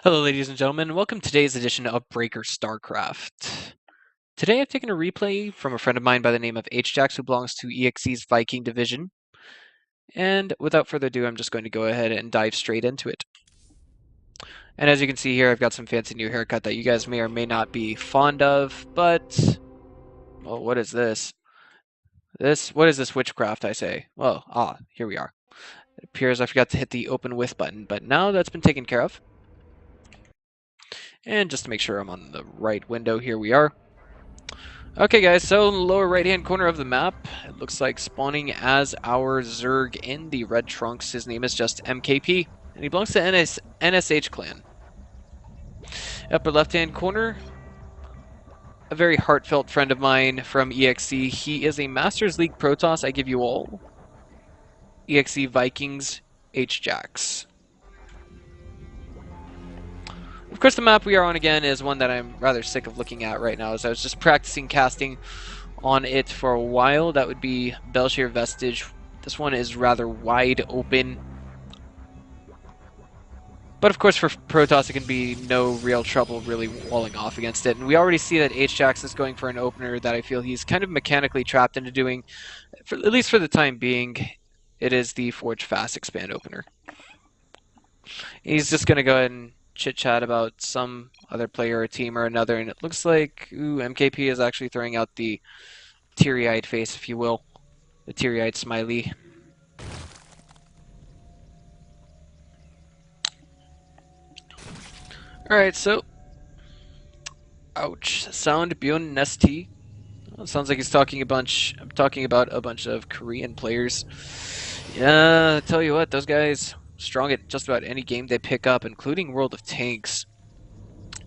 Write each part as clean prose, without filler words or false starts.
Hello, ladies and gentlemen. Welcome to today's edition of Breaker Starcraft. Today I've taken a replay from a friend of mine by the name of Hjax, who belongs to EXE's Viking division. And without further ado, I'm just going to go ahead and dive straight into it. And as you can see here, I've got some fancy new haircut that you guys may or may not be fond of, but... well, what is this? What is this witchcraft, I say? Well, here we are. It appears I forgot to hit the open with button, but now that's been taken care of. And just to make sure I'm on the right window, here we are. Okay guys, so in the lower right hand corner of the map, it looks like spawning as our Zerg in the red trunks. His name is just MKP, and he belongs to NSH clan. Upper left hand corner, a very heartfelt friend of mine from EXE. He is a Masters League Protoss. I give you all eXeVKG Hjax. Of course, the map we are on again is one that I'm rather sick of looking at right now, as I was just practicing casting on it for a while. That would be Bel'Shir Vestige. This one is rather wide open. But of course, for Protoss, it can be no real trouble really walling off against it. And we already see that Hjax is going for an opener that I feel he's kind of mechanically trapped into doing, at least for the time being. It is the Forge Fast Expand opener. He's just going to go ahead and chit-chat about some other player or team or another, and it looks like MKP is actually throwing out the teary-eyed face, if you will. The teary-eyed smiley. Alright, so... ouch. Sound Bjorn Nesti. Well, sounds like he's talking about a bunch of Korean players. Yeah, I tell you what, those guys... strong at just about any game they pick up, including World of Tanks.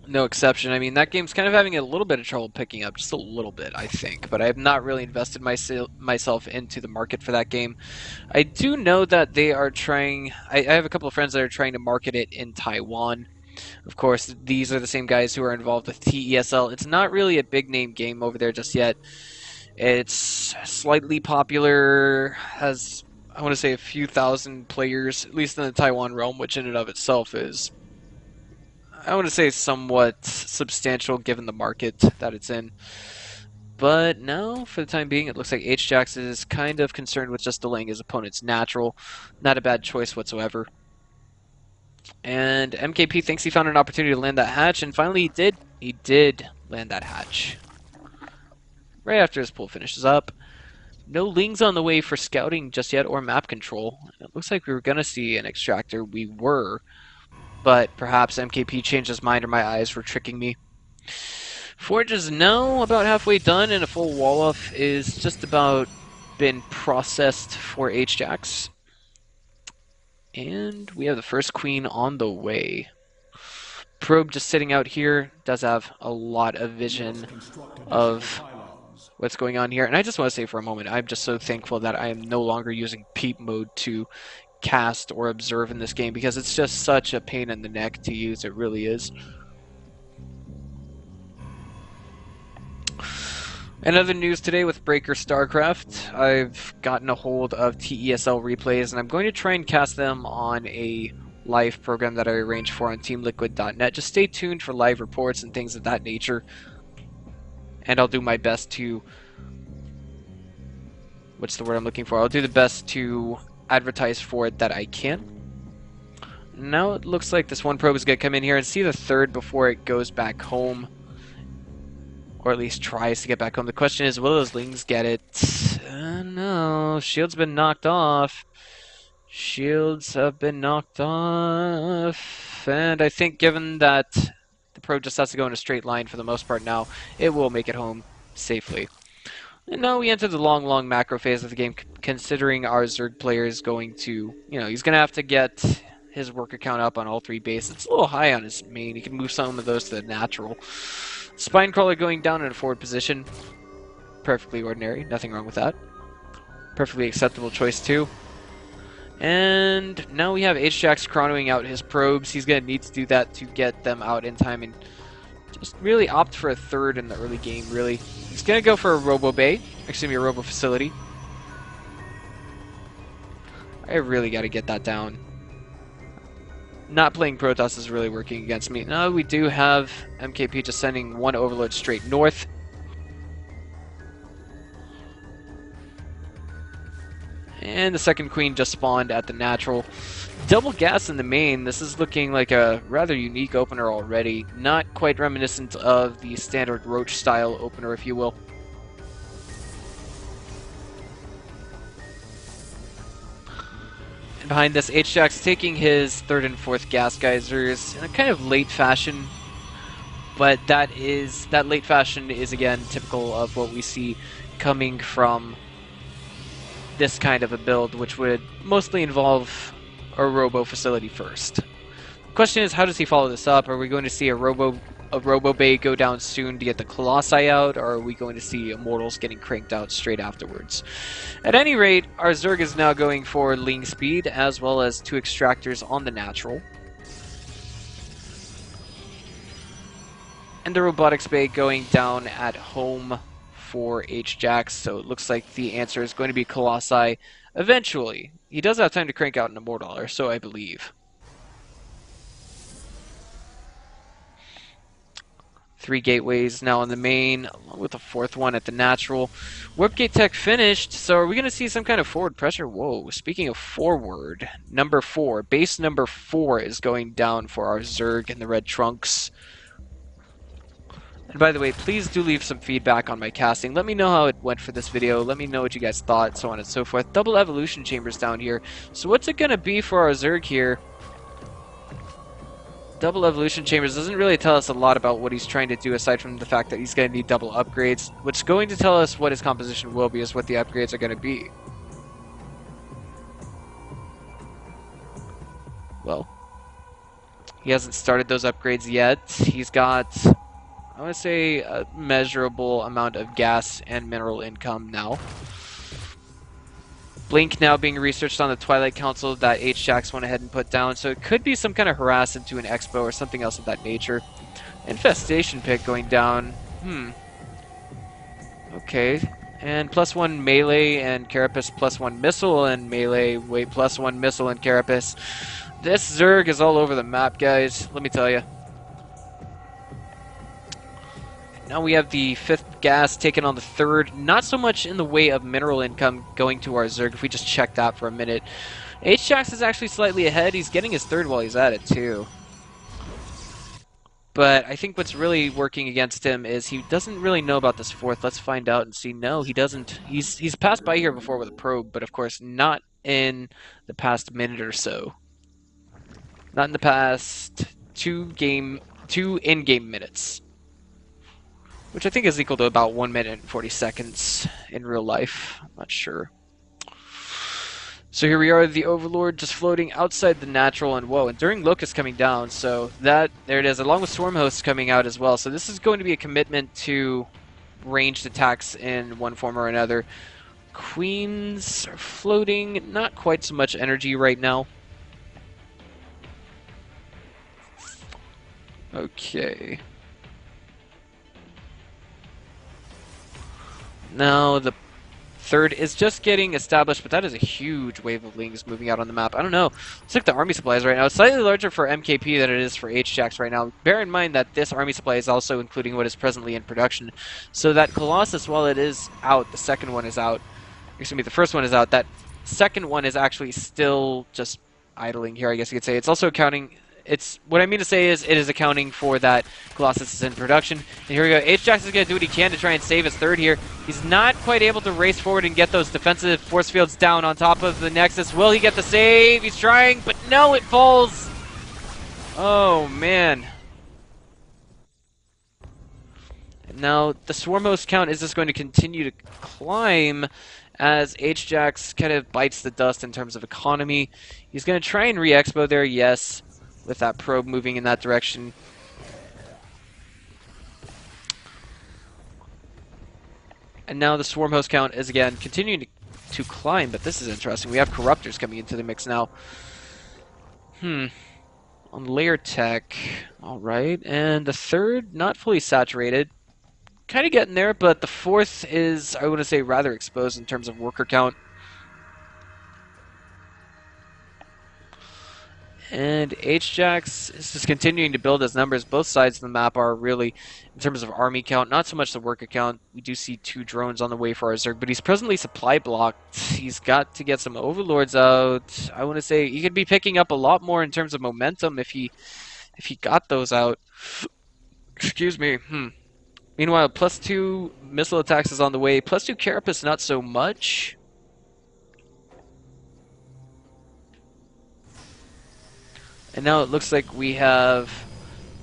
No exception. I mean, that game's kind of having a little bit of trouble picking up, just a little bit, I think. But I have not really invested myself into the market for that game. I do know that they are trying... I have a couple of friends that are trying to market it in Taiwan. Of course, these are the same guys who are involved with TESL. It's not really a big-name game over there just yet. It's slightly popular, has... I want to say a few thousand players, at least in the Taiwan realm, which in and of itself is, I want to say, somewhat substantial given the market that it's in. But now, for the time being, it looks like Hjax is kind of concerned with just delaying his opponent's natural. Not a bad choice whatsoever. And MKP thinks he found an opportunity to land that hatch, and finally he did. He did land that hatch. Right after his pull finishes up. No Lings on the way for scouting just yet, or map control. It looks like we were going to see an extractor. We were, but perhaps MKP changed his mind or my eyes were tricking me. Forge is now about halfway done, and a full wall-off is just about been processed for Hjax. And we have the first queen on the way. Probe just sitting out here does have a lot of vision of what's going on here. And I just want to say for a moment, I'm just so thankful that I am no longer using peep mode to cast or observe in this game, because it's just such a pain in the neck to use. It really is. And other news today with Breaker Starcraft, I've gotten a hold of TESL replays, and I'm going to try and cast them on a live program that I arranged for on teamliquid.net. Just stay tuned for live reports and things of that nature. And I'll do my best to... what's the word I'm looking for? I'll do the best to advertise for it that I can. Now it looks like this one probe is going to come in here and see the third before it goes back home. Or at least tries to get back home. The question is, will those Lings get it? No. Shield's been knocked off. Shields have been knocked off. And I think given that the probe just has to go in a straight line for the most part now, it will make it home safely. And now we enter the long macro phase of the game, considering our Zerg player is going to, he's going to have to get his worker count up on all three bases. It's a little high on his main. He can move some of those to the natural. Spinecrawler going down in a forward position. Perfectly ordinary. Nothing wrong with that. Perfectly acceptable choice too. And now we have Hjax chronoing out his probes. He's going to need to do that to get them out in time and just really opt for a third in the early game, really. He's going to go for a Robo Bay. Excuse me, a Robo Facility. I really got to get that down. Not playing Protoss is really working against me. No, we do have MKP just sending one Overlord straight north. And the second Queen just spawned at the natural. Double gas in the main. This is looking like a rather unique opener already. Not quite reminiscent of the standard Roach style opener, if you will. And behind this, Hjax taking his third and fourth gas geysers in a kind of late fashion. But that late fashion is again typical of what we see coming from this kind of a build, which would mostly involve a robo facility first. The question is, how does he follow this up? Are we going to see a robo bay go down soon to get the Colossi out, or are we going to see Immortals getting cranked out straight afterwards? At any rate, our Zerg is now going for Ling speed as well as 2 extractors on the natural. And the robotics bay going down at home for Hjax, so it looks like the answer is going to be Colossi eventually. He does have time to crank out an Immortal, or so I believe. 3 gateways now on the main, along with a 4th one at the natural. Warp gate tech finished, so are we going to see some kind of forward pressure? Whoa, speaking of forward, number 4, base number 4 is going down for our Zerg in the red trunks. And by the way, please do leave some feedback on my casting. Let me know how it went for this video. Let me know what you guys thought, so on and so forth. Double evolution chambers down here. So what's it going to be for our Zerg here? Double evolution chambers doesn't really tell us a lot about what he's trying to do, aside from the fact that he's going to need double upgrades. What's going to tell us what his composition will be is what the upgrades are going to be. Well, he hasn't started those upgrades yet. He's got, I want to say, a measurable amount of gas and mineral income now. Blink now being researched on the Twilight Council that Hjax went ahead and put down, so it could be some kind of harass into an expo or something else of that nature. Infestation pick going down. Okay. And +1 melee and Carapace +1 missile and melee, wait, +1 missile and Carapace. This Zerg is all over the map, guys, let me tell you. Now we have the 5th gas taken on the 3rd. Not so much in the way of mineral income going to our Zerg, if we just check that for a minute. Hjax is actually slightly ahead. He's getting his 3rd while he's at it, too. But I think what's really working against him is he doesn't really know about this 4th. Let's find out and see. No, he doesn't. He's passed by here before with a probe, but of course not in the past minute or so. Not in the past 2 in-game minutes. Which I think is equal to about 1 minute and 40 seconds in real life. I'm not sure. So here we are, the Overlord just floating outside the natural, and whoa, Enduring Locust coming down. So there it is, along with Swarm Hosts coming out as well. So this is going to be a commitment to ranged attacks in one form or another. Queens are floating, not quite so much energy right now. Okay. Now the 3rd is just getting established, but that is a huge wave of Lings moving out on the map. I don't know. Looks like the army supplies right now. It's slightly larger for MKP than it is for Hjax right now. Bear in mind that this army supply is also including what is presently in production. So that Colossus, while it is out, the second one is out. Excuse me, the first one is out. That second one is actually still just idling here, I guess you could say. It's also accounting... what I mean to say is, it is accounting for that Colossus is in production. And here we go. Hjax is going to do what he can to try and save his 3rd here. He's not quite able to race forward and get those defensive force fields down on top of the Nexus. Will he get the save? He's trying, but no, it falls. Oh, man. And now, the Swarm Host count is just going to continue to climb as Hjax kind of bites the dust in terms of economy. He's going to try and re-expo there, yes, with that probe moving in that direction. And now the Swarm Host count is again continuing to climb, but this is interesting. We have Corruptors coming into the mix now. On layer tech, alright, and the 3rd, not fully saturated. Kind of getting there, but the 4th is, I want to say, rather exposed in terms of worker count. And Hjax is just continuing to build his numbers. Both sides of the map are really, in terms of army count, not so much the worker count. We do see 2 drones on the way for our Zerg, but he's presently supply blocked. He's got to get some overlords out. I want to say he could be picking up a lot more in terms of momentum if he got those out. Excuse me. Meanwhile, +2 missile attacks is on the way. +2 Carapace, not so much. And now it looks like we have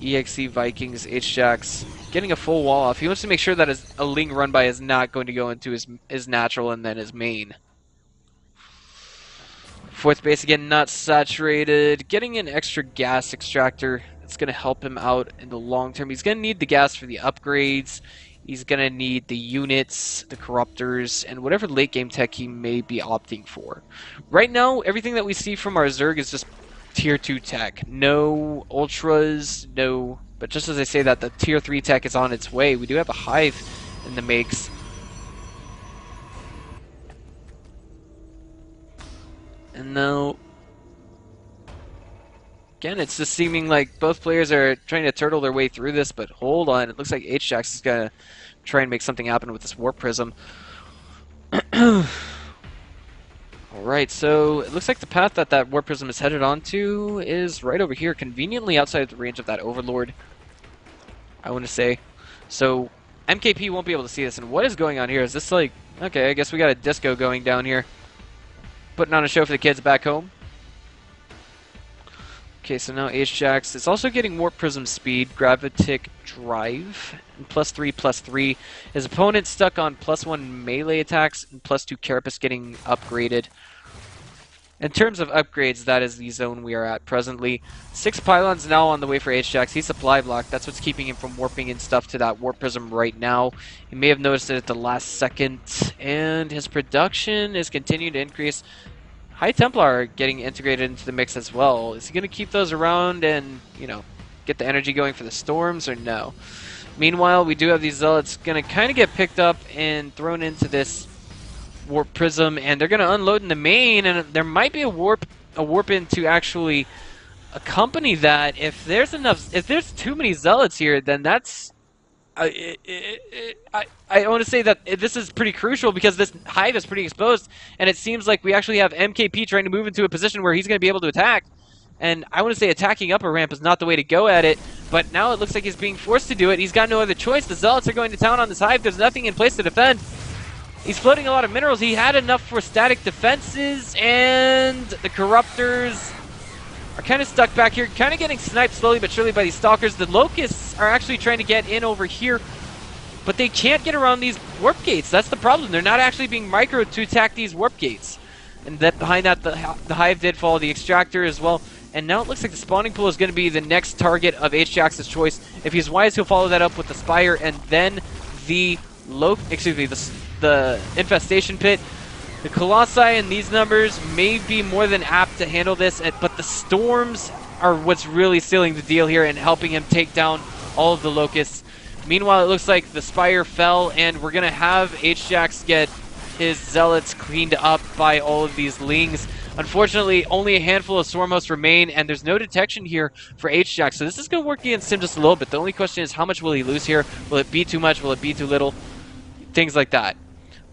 eXeVKG's Hjax getting a full wall off. He wants to make sure that a Ling run by is not going to go into his natural and then his main. 4th base again, not saturated. Getting an extra gas extractor. It's going to help him out in the long term. He's going to need the gas for the upgrades. He's going to need the units, the corruptors, and whatever late game tech he may be opting for. Right now, everything that we see from our Zerg is just Tier 2 tech. No ultras, no... But just as I say that, the Tier 3 tech is on its way. We do have a Hive in the makes. And now... Again, it's just seeming like both players are trying to turtle their way through this, but hold on. It looks like Hjax is going to try and make something happen with this Warp Prism. Alright, so it looks like the path that Warp Prism is headed onto is right over here, conveniently outside of the range of that Overlord, I want to say. So, MKP won't be able to see this, and what is going on here? Is this like, okay, I guess we got a disco going down here. Putting on a show for the kids back home. Okay, so now Hjax is also getting Warp Prism speed, Gravitic Drive, and +3/+3. His opponent stuck on +1 melee attacks and +2 Carapace getting upgraded. In terms of upgrades, that is the zone we are at presently. 6 pylons now on the way for Hjax. He's supply blocked. That's what's keeping him from warping in stuff to that Warp Prism right now. You may have noticed it at the last second, and his production is continuing to increase. High Templar getting integrated into the mix as well. Is he going to keep those around and, you know, get the energy going for the storms, or no? Meanwhile, we do have these Zealots going to kind of get picked up and thrown into this Warp Prism, and they're going to unload in the main, and there might be a warp in to actually accompany that. If there's too many Zealots here, then that's... I want to say that this is pretty crucial because this Hive is pretty exposed, and it seems like we actually have MKP trying to move into a position where he's going to be able to attack. And I want to say attacking up a ramp is not the way to go at it, but now it looks like he's being forced to do it. He's got no other choice. The Zealots are going to town on this Hive. There's nothing in place to defend. He's floating a lot of minerals. He had enough for static defenses, and the Corruptors are kind of stuck back here, kind of getting sniped slowly but surely by these Stalkers. The Locusts are actually trying to get in over here, but they can't get around these warp gates. That's the problem. They're not actually being microed to attack these warp gates. And that behind that, the Hive did follow the Extractor as well. And now it looks like the spawning pool is going to be the next target of Hjax's choice. If he's wise, he'll follow that up with the Spire and then the Infestation Pit. The Colossi in these numbers may be more than apt to handle this, but the Storms are what's really sealing the deal here and helping him take down all of the Locusts. Meanwhile, it looks like the Spire fell, and we're going to have Hjax get his Zealots cleaned up by all of these Lings. Unfortunately, only a handful of Swarmhosts remain, and there's no detection here for Hjax, so this is going to work against him just a little bit. The only question is, how much will he lose here? Will it be too much? Will it be too little? Things like that.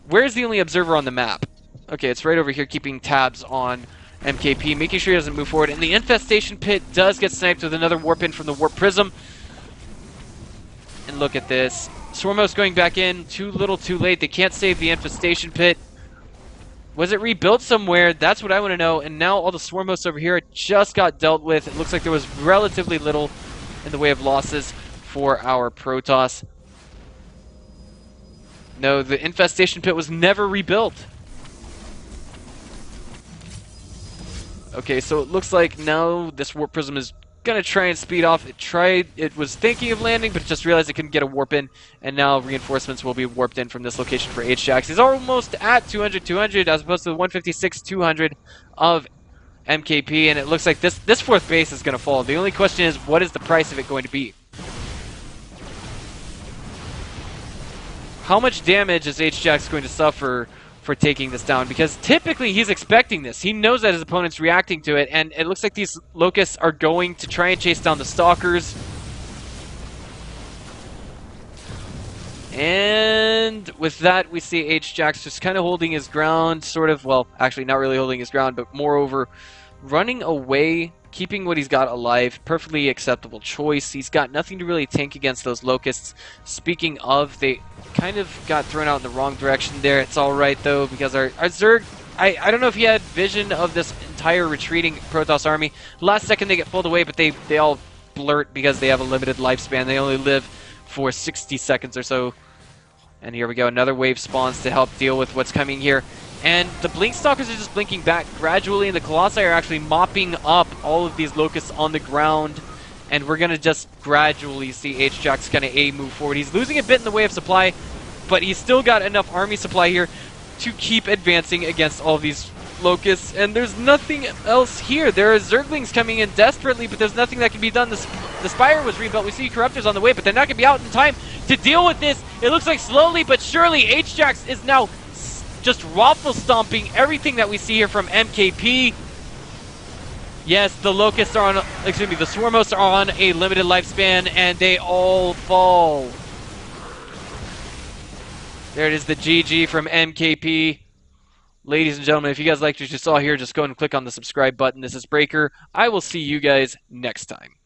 Where's the only observer on the map? Okay, it's right over here keeping tabs on MKP, making sure he doesn't move forward. And the Infestation Pit does get sniped with another Warp in from the Warp Prism. And look at this. Swarmhost going back in. Too little, too late. They can't save the Infestation Pit. Was it rebuilt somewhere? That's what I want to know. And now all the Swarmhosts over here just got dealt with. It looks like there was relatively little in the way of losses for our Protoss. No, the Infestation Pit was never rebuilt. Okay, so it looks like now this Warp Prism is going to try and speed off. It was thinking of landing, but it just realized it couldn't get a warp in, and now reinforcements will be warped in from this location for Hjax. He's almost at 200 as opposed to the 156-200 of MKP, and it looks like this 4th base is going to fall. The only question is, what is the price of it going to be? How much damage is Hjax going to suffer for taking this down, because typically he's expecting this. He knows that his opponent's reacting to it, and it looks like these Locusts are going to try and chase down the Stalkers. And with that, we see Hjax just kind of holding his ground, sort of, well, actually not really holding his ground, but moreover, running away, keeping what he's got alive. Perfectly acceptable choice. He's got nothing to really tank against those Locusts. Speaking of, they kind of got thrown out in the wrong direction there. It's alright, though, because our Zerg, I don't know if he had vision of this entire retreating Protoss army. Last second they get pulled away, but they all blurt because they have a limited lifespan. They only live for 60 seconds or so. And here we go, another wave spawns to help deal with what's coming here. And the Blink Stalkers are just blinking back gradually, and the Colossi are actually mopping up all of these Locusts on the ground. And we're going to just gradually see Hjax kind of move forward. He's losing a bit in the way of supply, but he's still got enough army supply here to keep advancing against all of these Locusts. And there's nothing else here. There are Zerglings coming in desperately, but there's nothing that can be done. The Spire was rebuilt. We see Corruptors on the way, but they're not going to be out in time to deal with this. It looks like slowly but surely Hjax is now just waffle stomping everything that we see here from MKP. Yes, the Locusts are on, excuse me, the Swarmos are on a limited lifespan, and they all fall. There it is, the GG from MKP. Ladies and gentlemen, if you guys liked what you saw here, just go and click on the subscribe button. This is Breaker. I will see you guys next time.